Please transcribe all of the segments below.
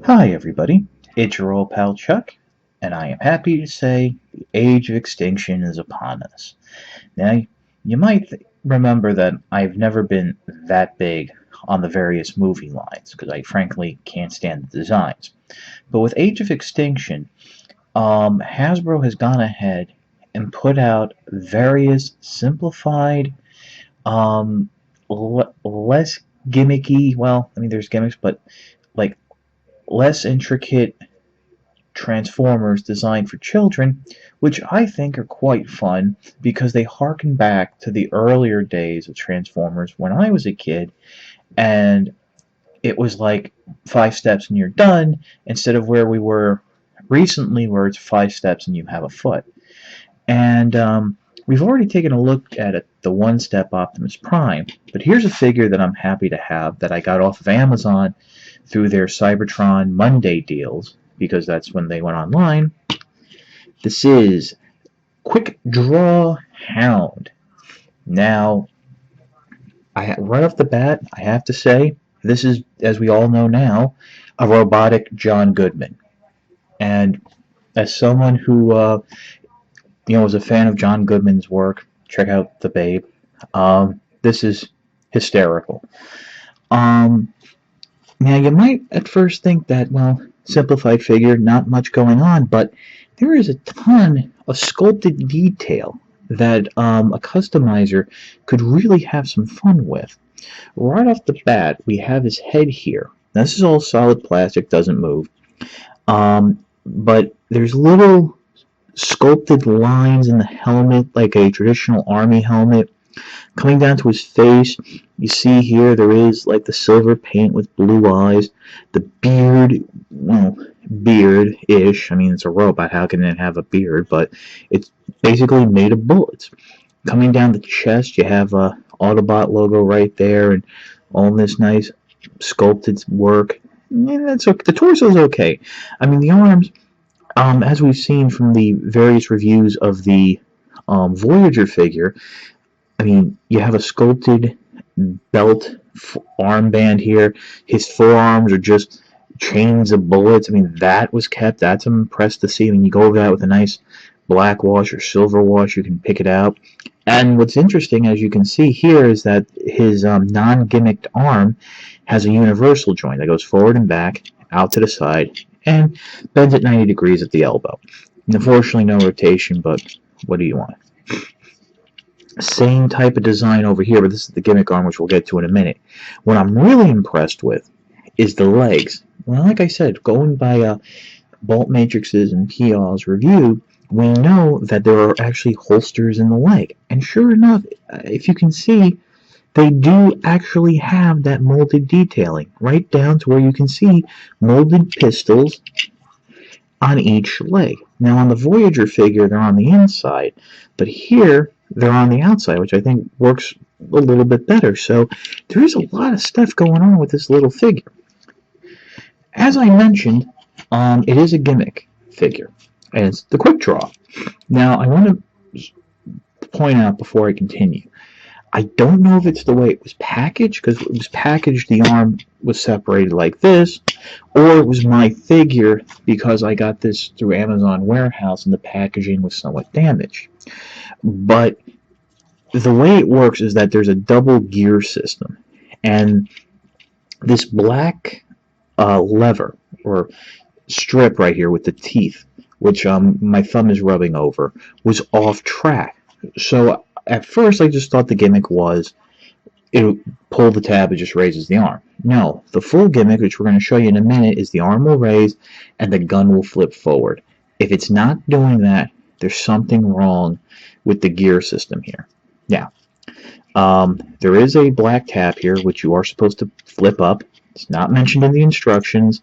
Hi, everybody. It's your old pal Chuck, and I am happy to say the age of extinction is upon us. Now, you might remember that I've never been that big on the various movie lines because I frankly can't stand the designs. But with Age of Extinction, Hasbro has gone ahead and put out various simplified, um, less gimmicky. Well, I mean, there's gimmicks, but like less intricate Transformers designed for children, which I think are quite fun because they harken back to the earlier days of Transformers when I was a kid, and it was like 5 steps and you're done, instead of where we were recently, where it's 5 steps and you have a foot. And we've already taken a look at it, the one step Optimus Prime, but here's a figure that I'm happy to have that I got off of Amazon through their Cybertron Monday deals because that's when they went online. This is Quick Draw Hound. Now, right off the bat, I have to say, this is, as we all know now, a robotic John Goodman. And as someone who, was a fan of John Goodman's work, check out The Babe. This is hysterical. Um, Now, you might at first think that, well, simplified figure, not much going on, but there is a ton of sculpted detail that a customizer could really have some fun with. Right off the bat, we have his head here. Now, this is all solid plastic, doesn't move. But there's little sculpted lines in the helmet, like a traditional army helmet. Coming down to his face, you see here there is like the silver paint with blue eyes. The beard, well, beard-ish. I mean, it's a robot. How can it have a beard? But it's basically made of bullets. Coming down the chest, you have a Autobot logo right there, and all this nice sculpted work. Yeah, that's okay. The torso's okay. I mean, the arms, as we've seen from the various reviews of the Voyager figure, I mean, you have a sculpted belt armband here. His forearms are just chains of bullets. I mean, that was kept. That's I'm impressed to see. I mean, you go over that with a nice black wash or silver wash, you can pick it out. And what's interesting, as you can see here, is that his non-gimmicked arm has a universal joint that goes forward and back, out to the side, and bends at 90 degrees at the elbow. And unfortunately, no rotation, but what do you want? Same type of design over here, but this is the gimmick arm, which we'll get to in a minute. What I'm really impressed with is the legs. Well, like I said, going by Bolt Matrix's and PL's review, we know that there are actually holsters in the leg. And sure enough, if you can see, they do actually have that molded detailing, right down to where you can see molded pistols on each leg. Now, on the Voyager figure, they're on the inside, but here they're on the outside, which I think works a little bit better. So there is a lot of stuff going on with this little figure. As I mentioned, it is a gimmick figure, and it's the quick draw. Now, I want to point out before I continue, I don't know if it's the way it was packaged, because it was packaged, the arm was separated like this, or it was my figure because I got this through Amazon warehouse and the packaging was somewhat damaged. But the way it works is that there's a double gear system, and this black lever or strip right here with the teeth, which my thumb is rubbing over, was off track. So at first I just thought the gimmick was it pull the tab, it just raises the arm. No, the full gimmick, which we're going to show you in a minute, is the arm will raise and the gun will flip forward. If it's not doing that, there's something wrong with the gear system here. Now, there is a black tab here, which you are supposed to flip up. It's not mentioned in the instructions.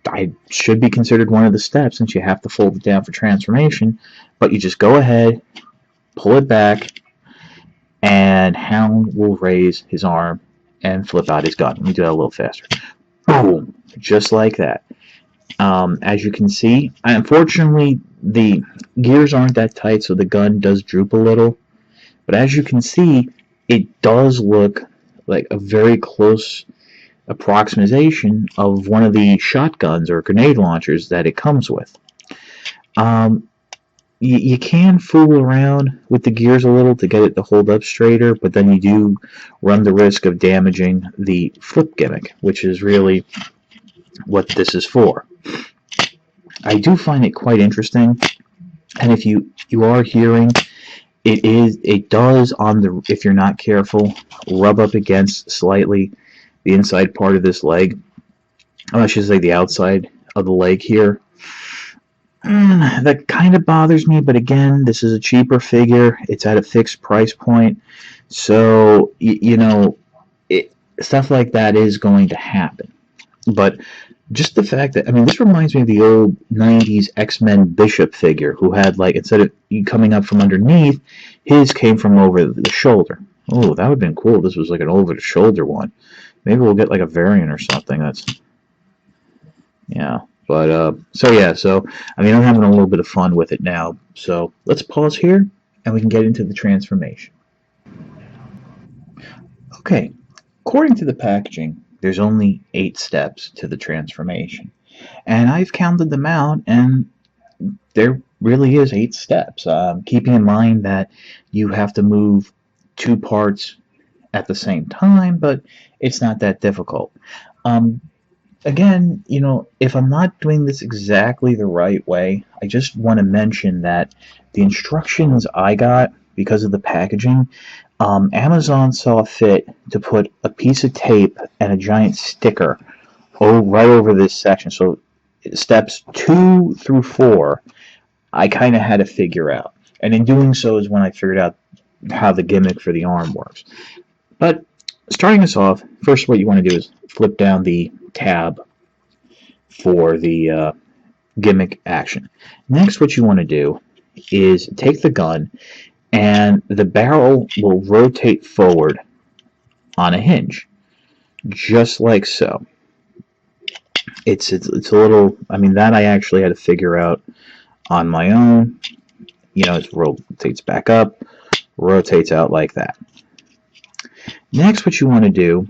I should be considered one of the steps since you have to fold it down for transformation, but you just go ahead, pull it back, and Hound will raise his arm and flip out his gun. Let me do that a little faster. Boom! Just like that. As you can see, unfortunately, the gears aren't that tight, so the gun does droop a little. But as you can see, it does look like a very close approximation of one of the shotguns or grenade launchers that it comes with. Um, you can fool around with the gears a little to get it to hold up straighter, but then you do run the risk of damaging the flip gimmick, which is really what this is for. I do find it quite interesting, and if you are hearing, it does, on the, if you're not careful, rub up against slightly the inside part of this leg. I should say the outside of the leg here. That kind of bothers me, but again, this is a cheaper figure. It's at a fixed price point, so stuff like that is going to happen. But just the fact that, I mean, this reminds me of the old 90s X-Men Bishop figure, who had, like, instead of coming up from underneath, his came from over the shoulder. Oh, that would have been cool. This was like an over-the-shoulder one. Maybe we'll get like a variant or something. That's, yeah. But, so, I mean, I'm having a little bit of fun with it now. So, let's pause here, and we can get into the transformation. Okay, according to the packaging, there's only 8 steps to the transformation. And I've counted them out, and there really is 8 steps. Keeping in mind that you have to move 2 parts at the same time, but it's not that difficult. Again, if I'm not doing this exactly the right way, I just want to mention that the instructions I got, because of the packaging, Amazon saw fit to put a piece of tape and a giant sticker right over this section. So steps 2 through 4, I kind of had to figure out. And in doing so is when I figured out how the gimmick for the arm works. But starting us off, first what you want to do is flip down the tab for the gimmick action. Next, what you want to do is take the gun, and the barrel will rotate forward on a hinge, just like so. It's a little, I mean, that I actually had to figure out on my own. It rotates back up, rotates out like that. Next, what you want to do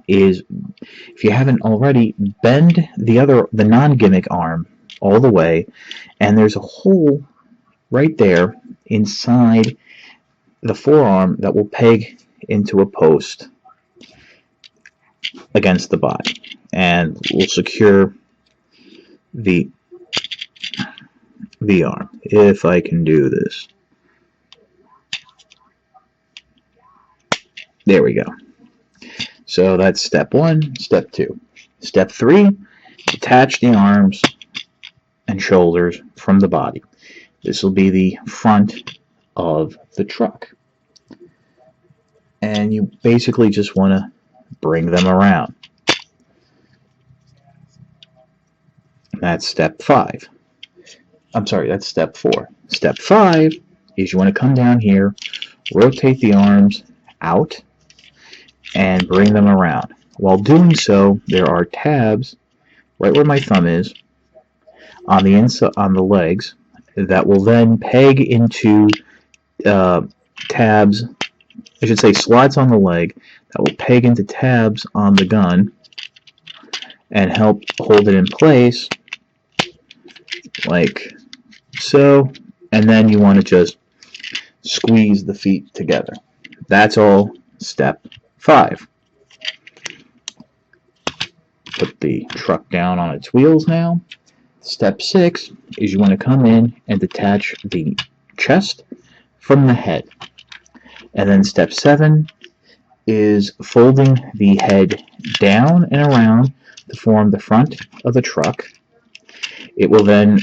is, if you haven't already, bend the non-gimmick arm all the way, and there's a hole right there inside the forearm that will peg into a post against the body, and will secure the arm. If I can do this. There we go. So that's step 1, step 2. Step 3, detach the arms and shoulders from the body. This will be the front of the truck. And you basically just want to bring them around. That's step 5. I'm sorry, that's step 4. Step 5 is you want to come down here, rotate the arms out, and bring them around. While doing so, there are tabs right where my thumb is on the inside, on the legs, that will then peg into tabs. I should say slots on the leg that will peg into tabs on the gun and help hold it in place, like so. And then you want to just squeeze the feet together. That's all step 5. Put the truck down on its wheels now. Step 6 is you want to come in and detach the chest from the head. And then step 7 is folding the head down and around to form the front of the truck. It will then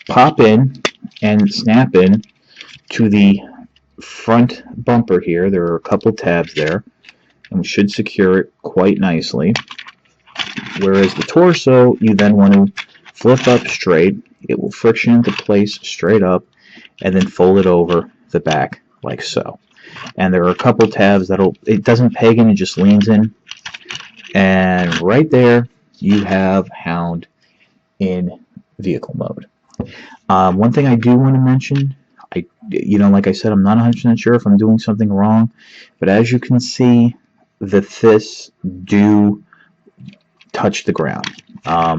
pop in and snap in to the front bumper here. There are a couple tabs there, and we should secure it quite nicely. Whereas the torso, you then want to flip up straight. It will friction into place straight up, and then fold it over the back like so. And there are a couple tabs it doesn't peg in, it just leans in. And right there, you have Hound in vehicle mode. One thing I do want to mention, like I said, I'm not 100% sure if I'm doing something wrong, but as you can see, the fists do touch the ground.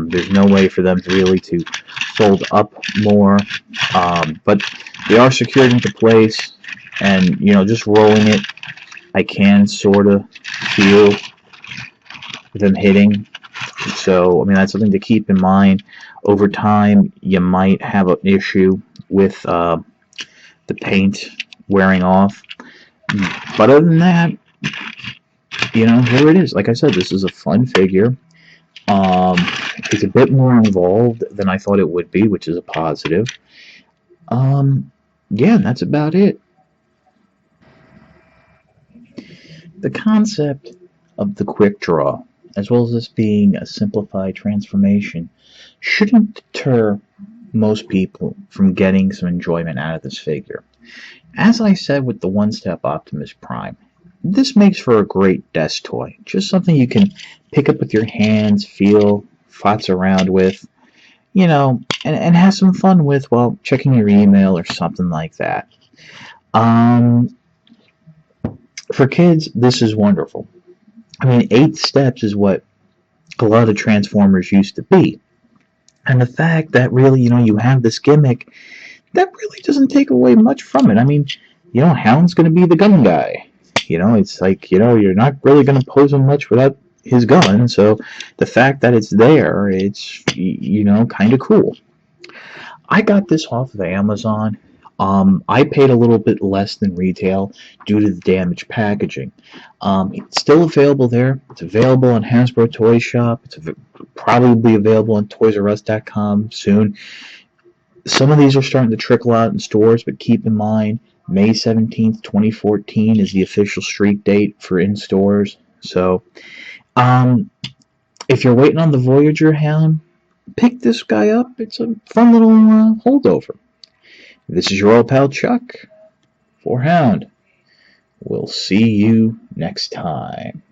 There's no way for them really to fold up more, but they are secured into place, and just rolling it, I can sort of feel them hitting. So, I mean, that's something to keep in mind. Over time, you might have an issue with the paint wearing off. But other than that, here it is. Like I said, this is a fun figure. Um, it's a bit more involved than I thought it would be, which is a positive. Yeah, that's about it. The concept of the quick draw, as well as this being a simplified transformation, shouldn't deter most people from getting some enjoyment out of this figure. As I said with the One Step Optimus Prime, this makes for a great desk toy. Just something you can pick up with your hands, feel, futz around with, and have some fun with while checking your email or something like that. Um, for kids, this is wonderful. I mean, 8 steps is what a lot of the Transformers used to be. And the fact that really, you have this gimmick, that really doesn't take away much from it. I mean, Hound's going to be the gun guy. It's like, you're not really going to pose him much without his gun. So the fact that it's there, it's, kind of cool. I got this off of Amazon. I paid a little bit less than retail due to the damaged packaging. It's still available there. It's available on Hasbro Toy Shop. It's probably available on ToysRUs.com soon. Some of these are starting to trickle out in stores, but keep in mind, May 17th, 2014 is the official street date for in stores. So, um, if you're waiting on the Voyager Hound, pick this guy up. It's a fun little holdover. This is your old pal Chuck for Hound. We'll see you next time.